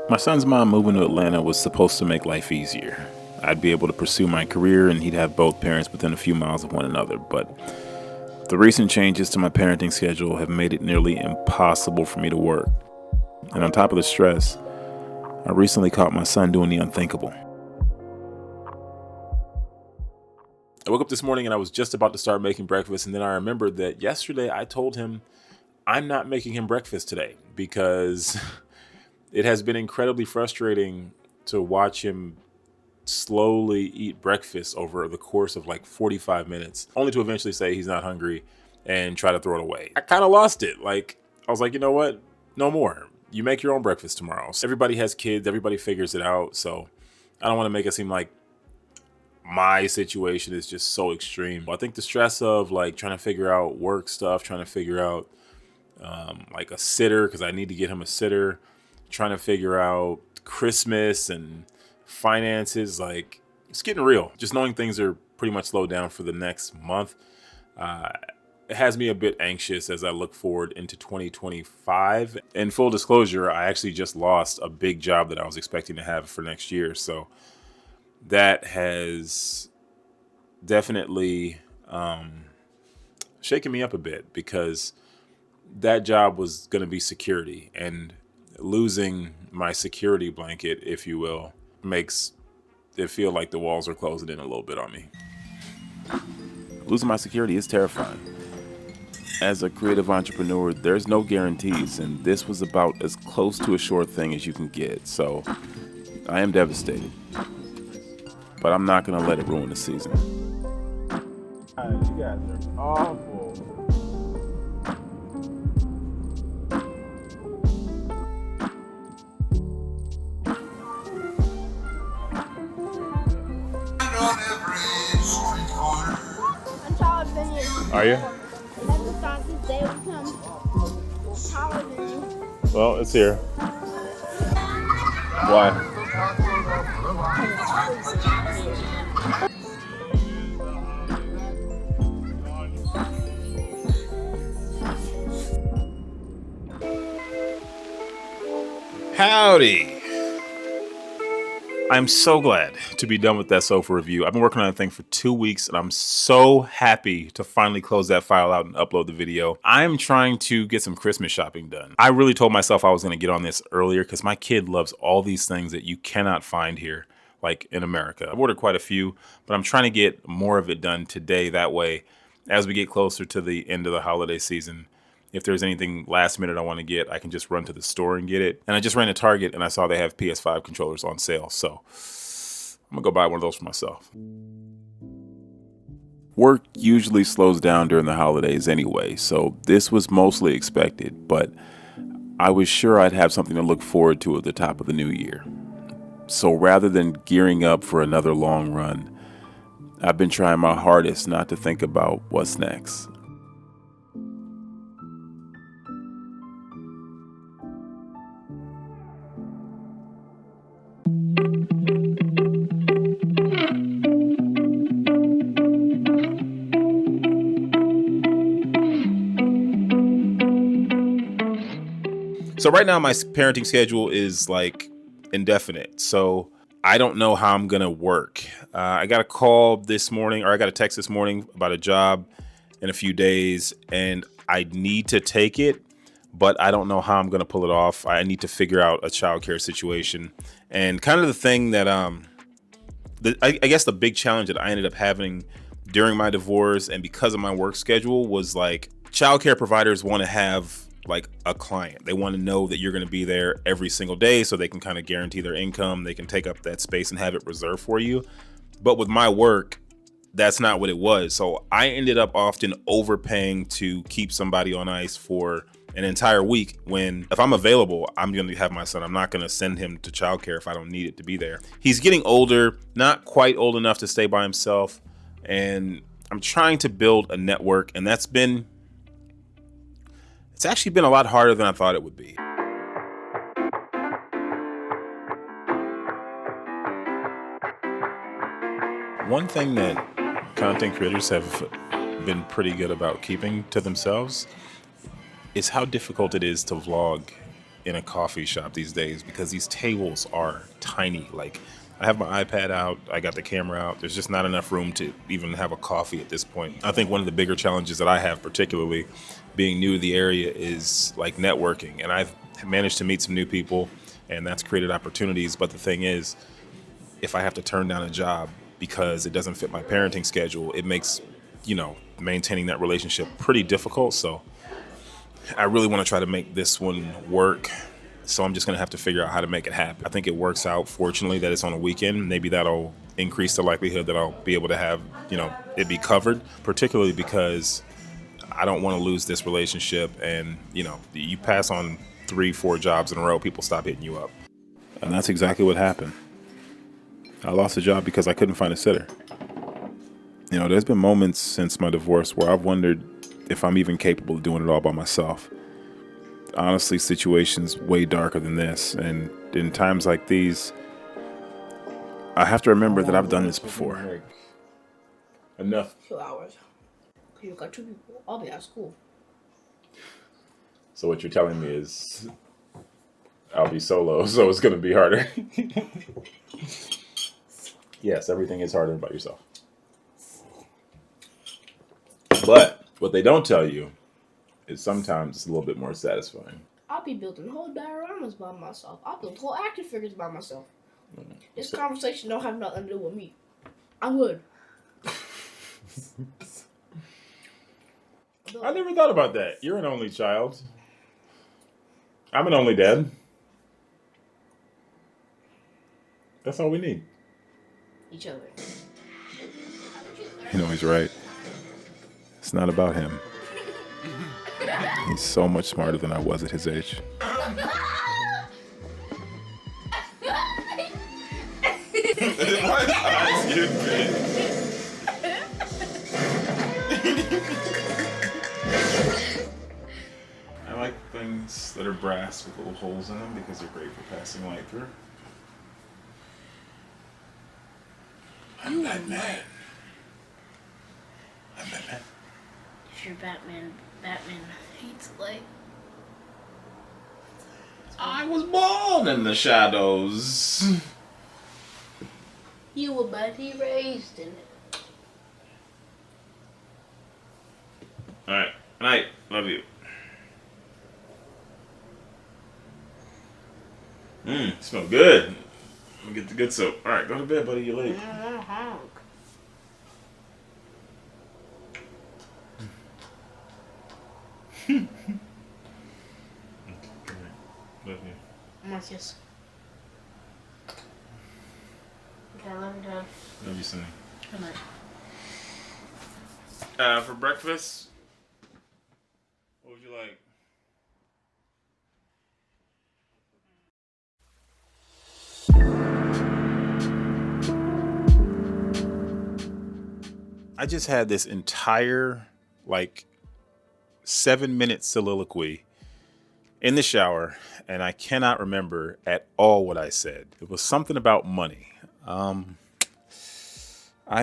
My son's mom moving to Atlanta was supposed to make life easier. I'd be able to pursue my career and he'd have both parents within a few miles of one another, but the recent changes to my parenting schedule have made it nearly impossible for me to work. And on top of the stress, I recently caught my son doing the unthinkable. I woke up this morning and I was just about to start making breakfast, and then I remembered that yesterday I told him I'm not making him breakfast today because it has been incredibly frustrating to watch him slowly eat breakfast over the course of like 45 minutes, only to eventually say he's not hungry and try to throw it away. I kind of lost it. I was like, you know what? No more. You make your own breakfast tomorrow. So everybody has kids, everybody figures it out. So I don't want to make it seem like my situation is just so extreme. I think the stress of like trying to figure out work stuff, trying to figure out like a sitter, because I need to get him a sitter, trying to figure out Christmas and finances, like it's getting real. Just knowing things are pretty much slowed down for the next month, uh, it has me a bit anxious as I look forward into 2025. In full disclosure, I actually just lost a big job that I was expecting to have for next year. So that has definitely shaken me up a bit because that job was going to be security, and losing my security blanket, if you will, makes it feel like the walls are closing in a little bit on me. Losing my security is terrifying. As a creative entrepreneur, there's no guarantees, and this was about as close to a sure thing as you can get. So I am devastated, but I'm not going to let it ruin the season. You guys are awful. Are you? Never thought this day would come taller than you. Well, it's here. Why? Howdy. I'm so glad to be done with that sofa review. I've been working on that thing for 2 weeks, and I'm so happy to finally close that file out and upload the video. I'm trying to get some Christmas shopping done. I really told myself I was going to get on this earlier because my kid loves all these things that you cannot find here, like in America. I've ordered quite a few, but I'm trying to get more of it done today. That way, as we get closer to the end of the holiday season, if there's anything last minute I want to get, I can just run to the store and get it. And I just ran to Target and I saw they have PS5 controllers on sale. So I'm gonna go buy one of those for myself. Work usually slows down during the holidays anyway, so this was mostly expected, but I was sure I'd have something to look forward to at the top of the new year. So rather than gearing up for another long run, I've been trying my hardest not to think about what's next. So right now my parenting schedule is like indefinite. So I don't know how I'm going to work. I got a call this morning, or I got a text this morning about a job in a few days, and I need to take it, but I don't know how I'm going to pull it off. I need to figure out a childcare situation. And kind of the thing that, I guess the big challenge that I ended up having during my divorce and because of my work schedule was like childcare providers want to have like a client. They want to know that you're going to be there every single day so they can kind of guarantee their income. They can take up that space and have it reserved for you. But with my work, that's not what it was. So I ended up often overpaying to keep somebody on ice for an entire week when if I'm available, I'm going to have my son. I'm not going to send him to childcare if I don't need it to be there. He's getting older, not quite old enough to stay by himself. And I'm trying to build a network, and it's actually been a lot harder than I thought it would be. One thing that content creators have been pretty good about keeping to themselves is how difficult it is to vlog in a coffee shop these days because these tables are tiny. Like, I have my iPad out, I got the camera out. There's just not enough room to even have a coffee at this point. I think one of the bigger challenges that I have, particularly being new to the area, is like networking. And I've managed to meet some new people, and that's created opportunities. But the thing is, if I have to turn down a job because it doesn't fit my parenting schedule, it makes, maintaining that relationship pretty difficult. So I really want to try to make this one work. So I'm just going to have to figure out how to make it happen. I think it works out, fortunately, that it's on a weekend. Maybe that'll increase the likelihood that I'll be able to have, it be covered, particularly because I don't want to lose this relationship. And, you pass on 3-4 jobs in a row, people stop hitting you up. And that's exactly what happened. I lost a job because I couldn't find a sitter. There's been moments since my divorce where I've wondered if I'm even capable of doing it all by myself. Honestly, situations way darker than this. And in times like these, I have to remember that I've done this before. Enough. 2 hours. You got 2 people. I'll be at school. So what you're telling me is I'll be solo, so it's going to be harder. Yes, everything is harder by yourself. But what they don't tell you is sometimes it's a little bit more satisfying. I'll be building whole dioramas by myself. I'll build whole action figures by myself. This conversation don't have nothing to do with me. I'm good. I never thought about that. You're an only child. I'm an only dad. That's all we need. Each other. He's right. It's not about him. He's so much smarter than I was at his age. I like things that are brass with little holes in them because they're great for passing light through. I'm Batman. I'm Batman. If you're Batman hates light. I was born in the shadows. You were badly raised in it. Alright. Good night. Love you. Smell good. Let me get the good soap. Alright, go to bed, buddy. You're late. Okay, good night. Love you. Marcus. Okay, I love you, Dad. Love you, Sonny. Good night. For breakfast, what would you like? I just had this entire, 7-minute soliloquy in the shower, and I cannot remember at all what I said. It was something about money. I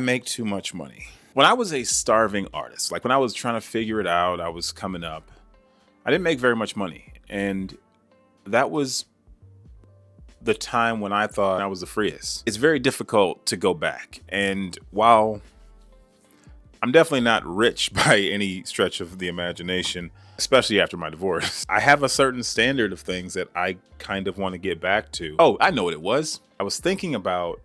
make too much money. When I was a starving artist, when I was trying to figure it out, I was coming up, I didn't make very much money. And that was the time when I thought I was the freest. It's very difficult to go back. And while I'm definitely not rich by any stretch of the imagination, especially after my divorce, I have a certain standard of things that I kind of want to get back to. Oh, I know what it was. I was thinking about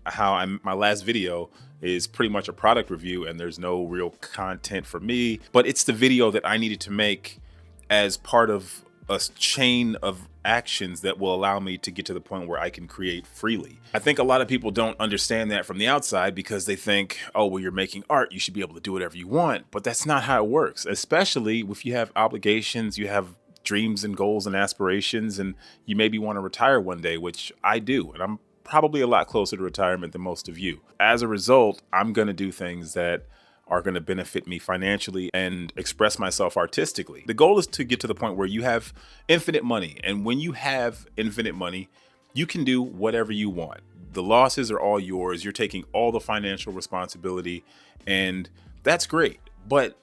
how my last video is pretty much a product review and there's no real content for me, but it's the video that I needed to make as part of a chain of actions that will allow me to get to the point where I can create freely. I think a lot of people don't understand that from the outside because they think, oh, well, you're making art, you should be able to do whatever you want. But that's not how it works, especially if you have obligations, you have dreams and goals and aspirations, and you maybe want to retire one day, which I do. And I'm probably a lot closer to retirement than most of you. As a result, I'm going to do things that are going to benefit me financially and express myself artistically. The goal is to get to the point where you have infinite money. And when you have infinite money, you can do whatever you want. The losses are all yours. You're taking all the financial responsibility, and that's great. But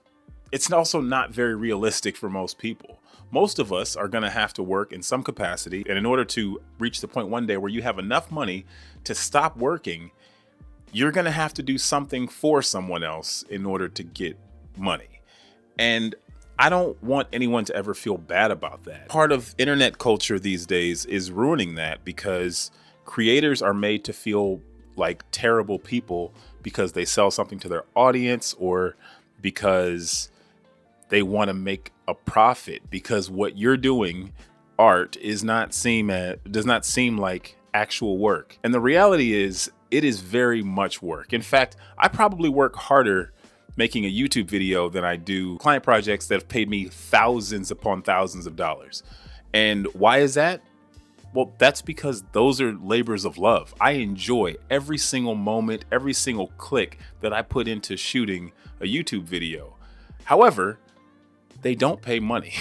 it's also not very realistic for most people. Most of us are going to have to work in some capacity. And in order to reach the point one day where you have enough money to stop working, you're going to have to do something for someone else in order to get money. And I don't want anyone to ever feel bad about that. Part of internet culture these days is ruining that, because creators are made to feel like terrible people because they sell something to their audience, or because they want to make a profit, because what you're doing, art, does not seem like actual work. And the reality is, it is very much work. In fact, I probably work harder making a YouTube video than I do client projects that have paid me thousands upon thousands of dollars. And why is that? Well, that's because those are labors of love. I enjoy every single moment, every single click that I put into shooting a YouTube video. However, they don't pay money.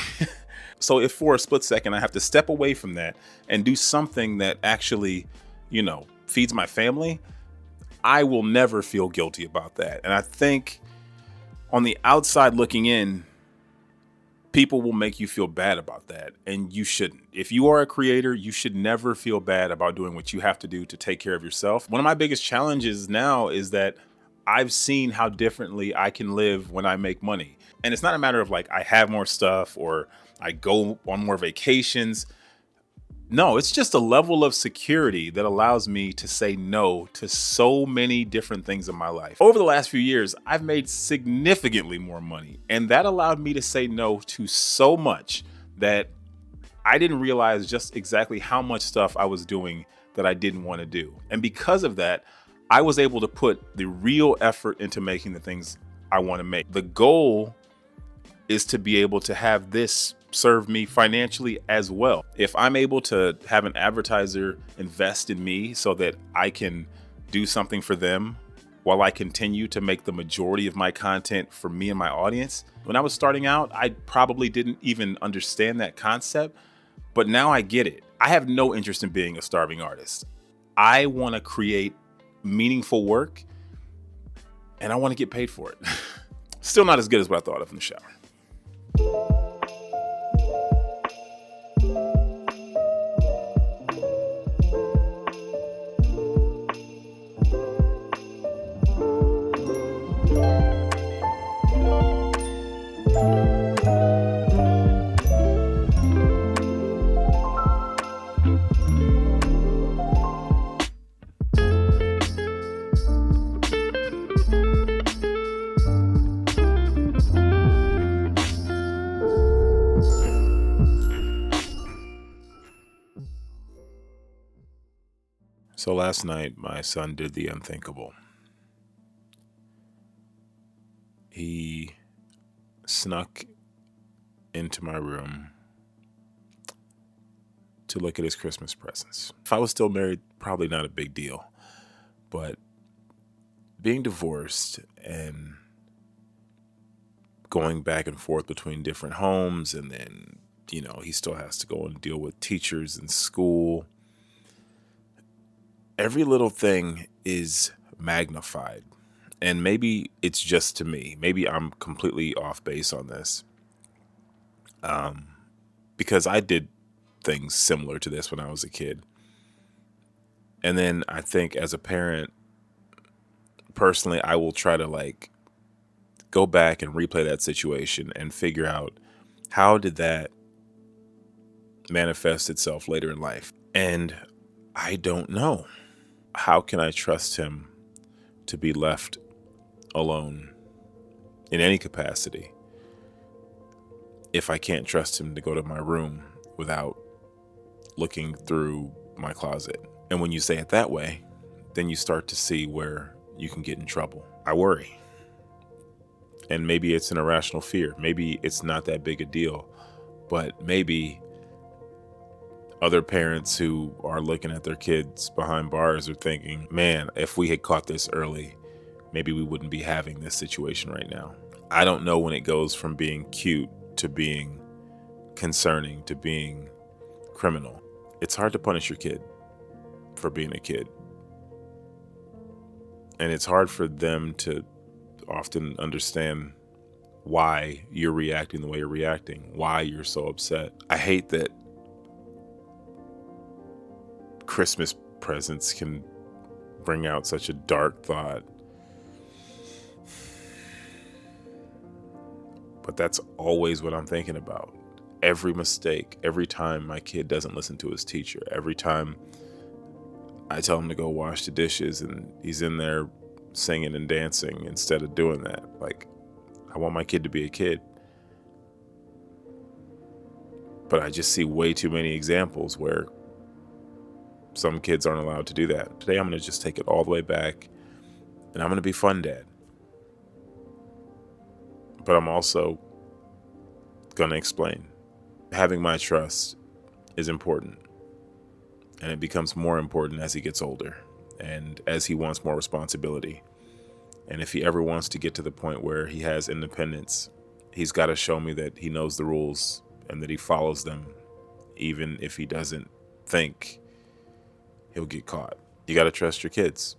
So if for a split second I have to step away from that and do something that actually, feeds my family, I will never feel guilty about that. And I think on the outside looking in, people will make you feel bad about that, and you shouldn't. If you are a creator, you should never feel bad about doing what you have to do to take care of yourself. One of my biggest challenges now is that I've seen how differently I can live when I make money. And it's not a matter of like I have more stuff or I go on more vacations. No, it's just a level of security that allows me to say no to so many different things in my life. Over the last few years, I've made significantly more money, and that allowed me to say no to so much that I didn't realize just exactly how much stuff I was doing that I didn't want to do. And because of that, I was able to put the real effort into making the things I want to make. The goal is to be able to have this serve me financially as well. If I'm able to have an advertiser invest in me so that I can do something for them while I continue to make the majority of my content for me and my audience. When I was starting out, I probably didn't even understand that concept, but now I get it. I have no interest in being a starving artist. I want to create meaningful work, and I want to get paid for it. Still not as good as what I thought of in the shower. So last night, my son did the unthinkable. He snuck into my room to look at his Christmas presents. If I was still married, probably not a big deal. But being divorced and going back and forth between different homes, and then, he still has to go and deal with teachers in school. Every little thing is magnified. And maybe it's just to me. Maybe I'm completely off base on this. Because I did things similar to this when I was a kid. And then I think as a parent, personally, I will try to go back and replay that situation and figure out how did that manifest itself later in life. And I don't know. How can I trust him to be left alone in any capacity if I can't trust him to go to my room without looking through my closet? And when you say it that way, then you start to see where you can get in trouble. I worry. And maybe it's an irrational fear. Maybe it's not that big a deal, but maybe other parents who are looking at their kids behind bars are thinking, man, if we had caught this early, maybe we wouldn't be having this situation right now. I don't know when it goes from being cute to being concerning to being criminal. It's hard to punish your kid for being a kid. And it's hard for them to often understand why you're reacting the way you're reacting, why you're so upset. I hate that Christmas presents can bring out such a dark thought. But that's always what I'm thinking about. Every mistake, every time my kid doesn't listen to his teacher, every time I tell him to go wash the dishes and he's in there singing and dancing instead of doing that. Like, I want my kid to be a kid. But I just see way too many examples where some kids aren't allowed to do that. Today, I'm going to just take it all the way back, and I'm going to be fun dad. But I'm also going to explain. Having my trust is important, and it becomes more important as he gets older and as he wants more responsibility. And if he ever wants to get to the point where he has independence, he's got to show me that he knows the rules and that he follows them, even if he doesn't think he'll get caught. You got to trust your kids.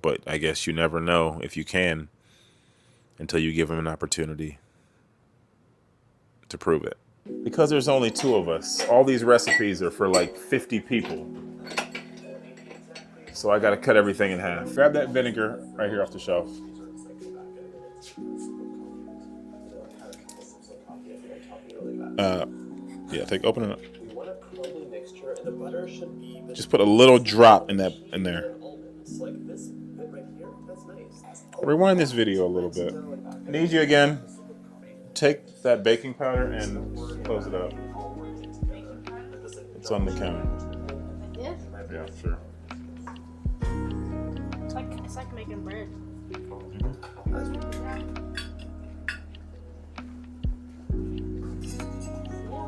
But I guess you never know if you can until you give them an opportunity to prove it. Because there's only 2 of us, all these recipes are for like 50 people. So I got to cut everything in half. Grab that vinegar right here off the shelf. Open it up. Just put a little drop in there. Rewind this video a little bit. I need you again. Take that baking powder and close it up. It's on the counter. Yes? Yeah, sure. It's like making bread.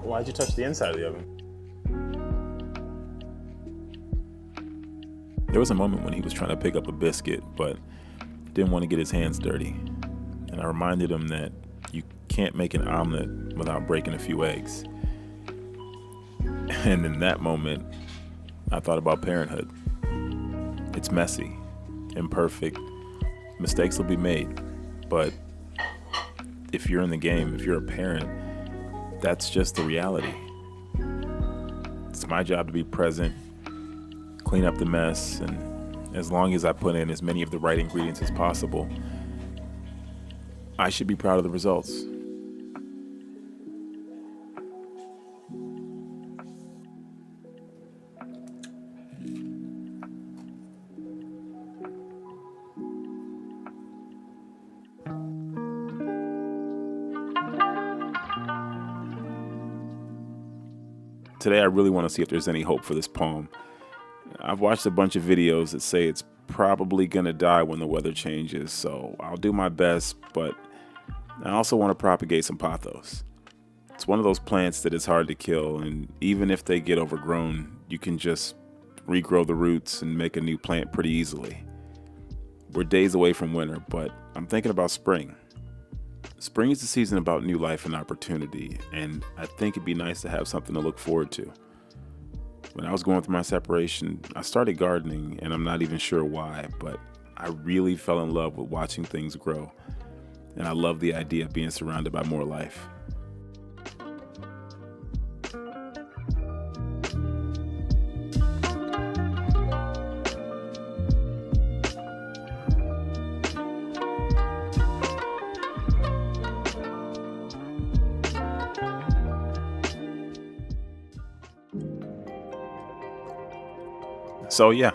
Why'd you touch the inside of the oven? There was a moment when he was trying to pick up a biscuit, but didn't want to get his hands dirty. And I reminded him that you can't make an omelet without breaking a few eggs. And in that moment, I thought about parenthood. It's messy, imperfect, mistakes will be made. But if you're in the game, if you're a parent, that's just the reality. It's my job to be present, clean up the mess, and as long as I put in as many of the right ingredients as possible, I should be proud of the results. Today, I really want to see if there's any hope for this palm. I've watched a bunch of videos that say it's probably going to die when the weather changes, so I'll do my best, but I also want to propagate some pothos. It's one of those plants that is hard to kill, and even if they get overgrown, you can just regrow the roots and make a new plant pretty easily. We're days away from winter, but I'm thinking about spring. Spring is the season about new life and opportunity, and I think it'd be nice to have something to look forward to. When I was going through my separation, I started gardening, and I'm not even sure why, but I really fell in love with watching things grow, and I love the idea of being surrounded by more life. So yeah,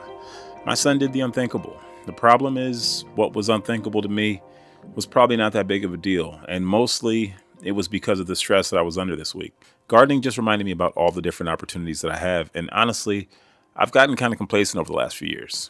my son did the unthinkable. The problem is, what was unthinkable to me was probably not that big of a deal, and mostly it was because of the stress that I was under this week. Gardening just reminded me about all the different opportunities that I have, and honestly, I've gotten kind of complacent over the last few years.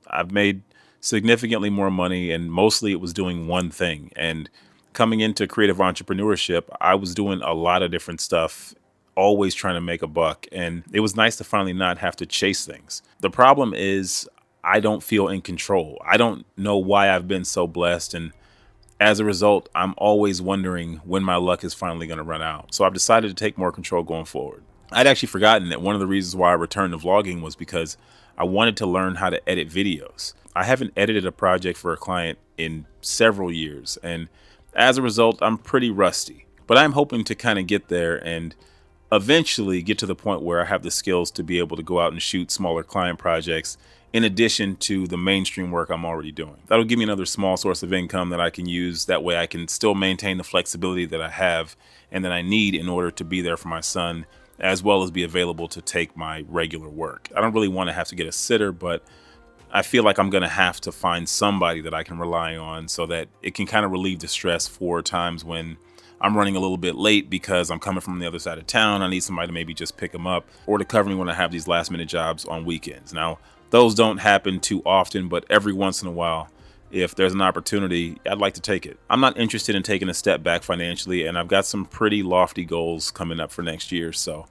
I've made significantly more money, and mostly it was doing one thing. And coming into creative entrepreneurship, I was doing a lot of different stuff, always trying to make a buck, and it was nice to finally not have to chase things. The problem is I don't feel in control. I don't know why I've been so blessed, and as a result, I'm always wondering when my luck is finally going to run out. So I've decided to take more control going forward. I'd actually forgotten that one of the reasons why I returned to vlogging was because I wanted to learn how to edit videos. I haven't edited a project for a client in several years, and as a result, I'm pretty rusty. But I'm hoping to kind of get there and eventually get to the point where I have the skills to be able to go out and shoot smaller client projects in addition to the mainstream work I'm already doing. That'll give me another small source of income that I can use. That way I can still maintain the flexibility that I have and that I need in order to be there for my son, as well as be available to take my regular work. I don't really want to have to get a sitter, but I feel like I'm going to have to find somebody that I can rely on so that it can kind of relieve the stress for times when I'm running a little bit late because I'm coming from the other side of town. I need somebody to maybe just pick them up or to cover me when I have these last minute jobs on weekends. Now, those don't happen too often, but every once in a while, if there's an opportunity, I'd like to take it. I'm not interested in taking a step back financially, and I've got some pretty lofty goals coming up for next year. So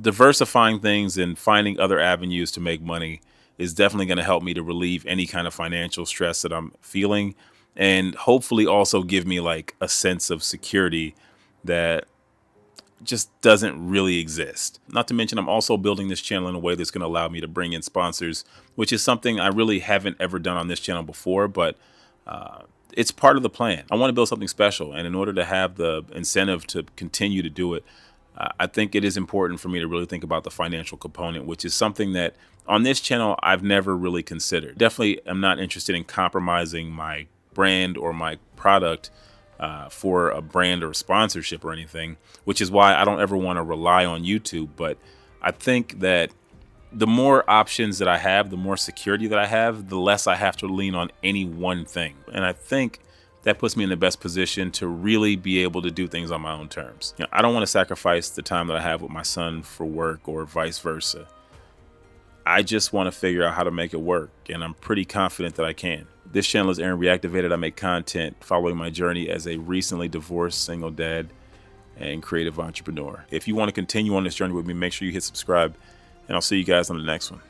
diversifying things and finding other avenues to make money is definitely going to help me to relieve any kind of financial stress that I'm feeling, and hopefully also give me like a sense of security that just doesn't really exist. Not to mention, I'm also building this channel in a way that's going to allow me to bring in sponsors, which is something I really haven't ever done on this channel before, but it's part of the plan. I want to build something special, and in order to have the incentive to continue to do it, I think it is important for me to really think about the financial component, which is something that on this channel I've never really considered. Definitely am not interested in compromising my brand or my product for a brand or sponsorship or anything, which is why I don't ever want to rely on YouTube. But I think that the more options that I have, the more security that I have, the less I have to lean on any one thing. And I think that puts me in the best position to really be able to do things on my own terms. You know, I don't want to sacrifice the time that I have with my son for work or vice versa. I just want to figure out how to make it work, and I'm pretty confident that I can. This channel is Aaron Reactivated. I make content following my journey as a recently divorced single dad and creative entrepreneur. If you want to continue on this journey with me, make sure you hit subscribe, and I'll see you guys on the next one.